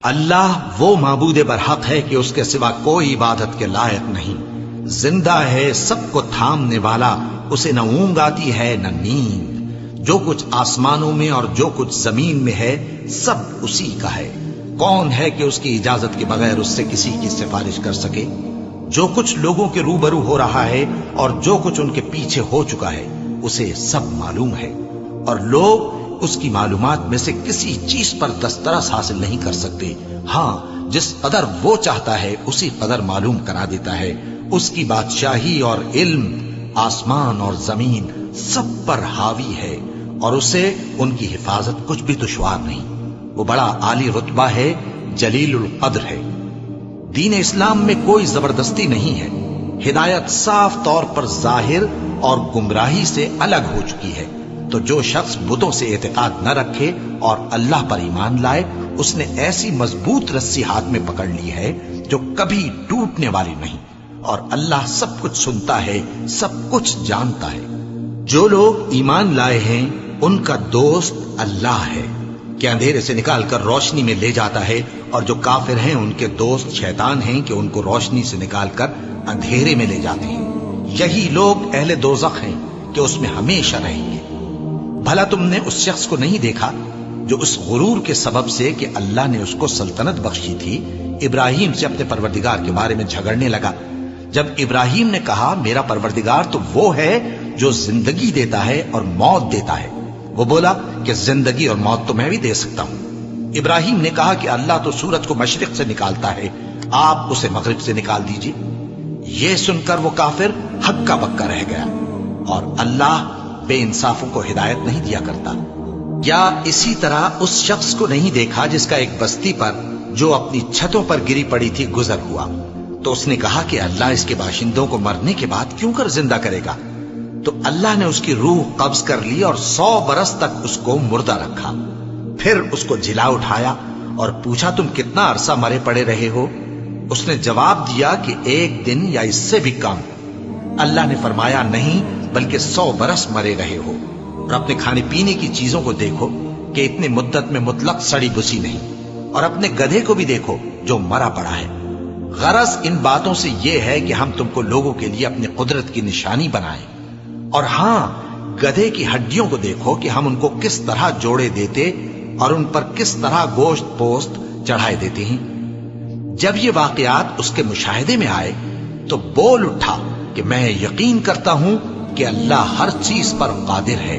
اللہ وہ معبود برحق ہے کہ اس کے سوا کوئی عبادت کے لائق نہیں، زندہ ہے، سب کو تھامنے والا، اسے نہ اونگ آتی ہے نہ نیند، جو کچھ آسمانوں میں اور جو کچھ زمین میں ہے سب اسی کا ہے، کون ہے کہ اس کی اجازت کے بغیر اس سے کسی کی سفارش کر سکے؟ جو کچھ لوگوں کے روبرو ہو رہا ہے اور جو کچھ ان کے پیچھے ہو چکا ہے اسے سب معلوم ہے، اور لوگ اس کی معلومات میں سے کسی چیز پر دسترس حاصل نہیں کر سکتے، ہاں جس قدر وہ چاہتا ہے اسی قدر معلوم کرا دیتا ہے۔ اس کی بادشاہی اور علم آسمان اور زمین سب پر حاوی ہے، اور اسے ان کی حفاظت کچھ بھی دشوار نہیں، وہ بڑا عالی رتبہ ہے، جلیل القدر ہے۔ دین اسلام میں کوئی زبردستی نہیں ہے، ہدایت صاف طور پر ظاہر اور گمراہی سے الگ ہو چکی ہے، تو جو شخص بتوں سے اعتقاد نہ رکھے اور اللہ پر ایمان لائے، اس نے ایسی مضبوط رسی ہاتھ میں پکڑ لی ہے جو کبھی ٹوٹنے والی نہیں، اور اللہ سب کچھ سنتا ہے، سب کچھ جانتا ہے۔ جو لوگ ایمان لائے ہیں ان کا دوست اللہ ہے کہ اندھیرے سے نکال کر روشنی میں لے جاتا ہے، اور جو کافر ہیں ان کے دوست شیطان ہیں کہ ان کو روشنی سے نکال کر اندھیرے میں لے جاتے ہیں۔ یہی لوگ اہل دوزخ ہیں کہ اس میں ہمیشہ رہیں گے۔ بھلا تم نے اس شخص کو نہیں دیکھا جو اس غرور کے سبب سے کہ اللہ نے اس کو سلطنت بخشی تھی، ابراہیم سے اپنے پروردگار کے بارے میں جھگڑنے لگا؟ جب ابراہیم نے کہا میرا پروردگار تو وہ ہے جو زندگی دیتا ہے اور موت دیتا ہے، وہ بولا کہ زندگی اور موت تو میں بھی دے سکتا ہوں۔ ابراہیم نے کہا کہ اللہ تو سورج کو مشرق سے نکالتا ہے، آپ اسے مغرب سے نکال دیجیے۔ یہ سن کر وہ کافر ہکا بکا رہ گیا، اور اللہ بے انصافوں کو ہدایت نہیں دیا کرتا۔ کیا اسی طرح اس شخص کو نہیں دیکھا جس کا ایک بستی پر جو اپنی چھتوں پر گری پڑی تھی گزر ہوا، تو اس نے کہا کہ اللہ اس کے باشندوں کو مرنے کے بعد کیوں کر زندہ کرے گا؟ تو اللہ نے اس کی روح قبض کر لی اور 100 برس تک اس کو مردہ رکھا، پھر اس کو جھلا اٹھایا اور پوچھا تم کتنا عرصہ مرے پڑے رہے ہو؟ اس نے جواب دیا کہ 1 دن یا اس سے بھی کم۔ اللہ نے فرمایا نہیں بلکہ 100 برس مرے رہے ہو، اور اپنے کھانے پینے کی چیزوں کو دیکھو کہ اتنی مدت میں مطلق سڑی بسی نہیں، اور اپنے گدھے کو بھی دیکھو جو مرا پڑا ہے۔ غرض ان باتوں سے یہ ہے کہ ہم تم کو لوگوں کے لیے اپنی قدرت کی نشانی بنائیں، اور ہاں گدھے کی ہڈیوں کو دیکھو کہ ہم ان کو کس طرح جوڑے دیتے اور ان پر کس طرح گوشت پوست چڑھائے دیتے ہیں۔ جب یہ واقعات اس کے مشاہدے میں آئے تو بول اٹھا کہ میں یقین کرتا ہوں کہ اللہ ہر چیز پر قادر ہے۔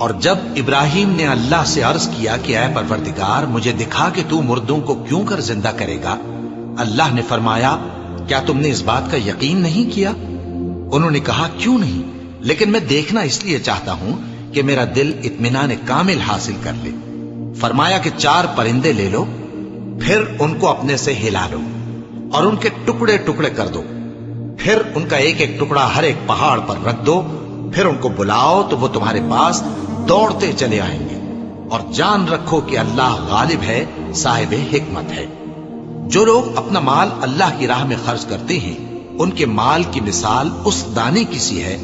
اور جب ابراہیم نے اللہ سے عرض کیا کہ اے پروردگار مجھے دکھا کہ تو مردوں کو کیوں کر زندہ کرے گا، اللہ نے فرمایا کیا تم نے اس بات کا یقین نہیں کیا؟ انہوں نے کہا کیوں نہیں، لیکن میں دیکھنا اس لیے چاہتا ہوں کہ میرا دل اطمینان کامل حاصل کر لے۔ فرمایا کہ 4 پرندے لے لو، پھر ان کو اپنے سے ہلا لو اور ان کے ٹکڑے ٹکڑے کر دو، پھر ان کا ایک ایک ٹکڑا ہر ایک پہاڑ پر رکھ دو، پھر ان کو بلاؤ تو وہ تمہارے پاس دوڑتے چلے آئیں گے، اور جان رکھو کہ اللہ غالب ہے، صاحب حکمت ہے۔ جو لوگ اپنا مال اللہ کی راہ میں خرچ کرتے ہیں ان کے مال کی مثال اس دانے کی سی ہے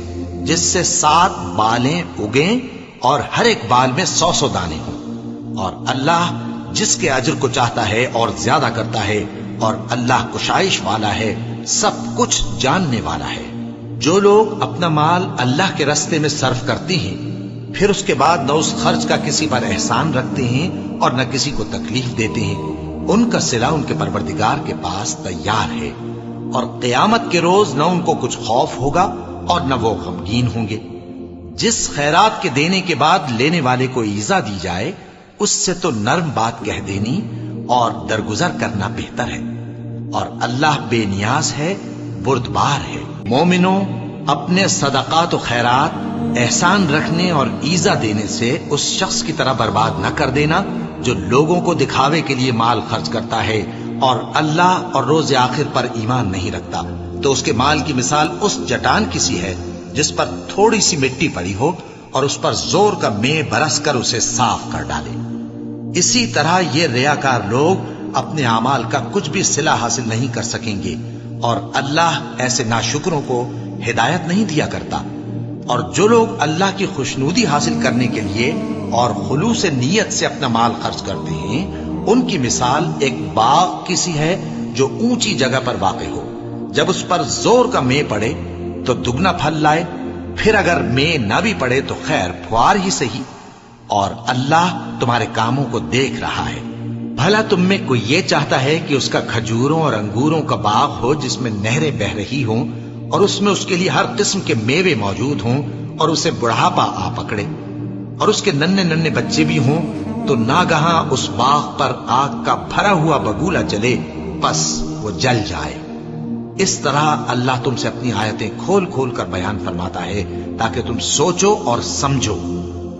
جس سے 7 بالیں اگیں اور ہر ایک بال میں 100 دانے ہوں، اور اللہ جس کے اجر کو چاہتا ہے اور زیادہ کرتا ہے، اور اللہ کشائش والا ہے، سب کچھ جاننے والا ہے۔ جو لوگ اپنا مال اللہ کے راستے میں صرف کرتے ہیں پھر اس کے بعد نہ اس خرچ کا کسی پر احسان رکھتے ہیں اور نہ کسی کو تکلیف دیتے ہیں، ان کا صلہ ان کے پروردگار کے پاس تیار ہے، اور قیامت کے روز نہ ان کو کچھ خوف ہوگا اور نہ وہ غمگین ہوں گے۔ جس خیرات کے دینے کے بعد لینے والے کو ایذا دی جائے اس سے تو نرم بات کہہ دینی اور درگزر کرنا بہتر ہے، اور اللہ بے نیاز ہے، بردبار ہے۔ مومنوں، اپنے صدقات و خیرات احسان رکھنے اور ایذا دینے سے اس شخص کی طرح برباد نہ کر دینا جو لوگوں کو دکھاوے کے لیے مال خرچ کرتا ہے اور اللہ اور روز آخر پر ایمان نہیں رکھتا، تو اس کے مال کی مثال اس چٹان کی سی ہے جس پر تھوڑی سی مٹی پڑی ہو اور اس پر زور کا مے برس کر اسے صاف کر ڈالے۔ اسی طرح یہ ریاکار لوگ اپنے اعمال کا کچھ بھی صلہ حاصل نہیں کر سکیں گے، اور اللہ ایسے ناشکروں کو ہدایت نہیں دیا کرتا۔ اور جو لوگ اللہ کی خوشنودی حاصل کرنے کے لیے اور خلوص نیت سے اپنا مال خرچ کرتے ہیں ان کی مثال ایک باغ کی سی ہے جو اونچی جگہ پر واقع ہو، جب اس پر زور کا مے پڑے تو دگنا پھل لائے، پھر اگر مے نہ بھی پڑے تو خیر پھوار ہی صحیح، اور اللہ تمہارے کاموں کو دیکھ رہا ہے۔ بھلا تم میں کوئی یہ چاہتا ہے کہ اس کا کھجوروں اور انگوروں کا باغ ہو جس میں نہریں بہ رہی ہوں اور اس میں اس کے لیے ہر قسم کے میوے موجود ہوں، اور اسے بڑھاپا آ پکڑے اور اس کے ننھے ننھے بچے بھی ہوں، تو ناگہاں اس باغ پر آگ کا بھرا ہوا بگولا چلے، پس وہ جل جائے۔ اس طرح اللہ تم سے اپنی آیتیں کھول کھول کر بیان فرماتا ہے تاکہ تم سوچو اور سمجھو۔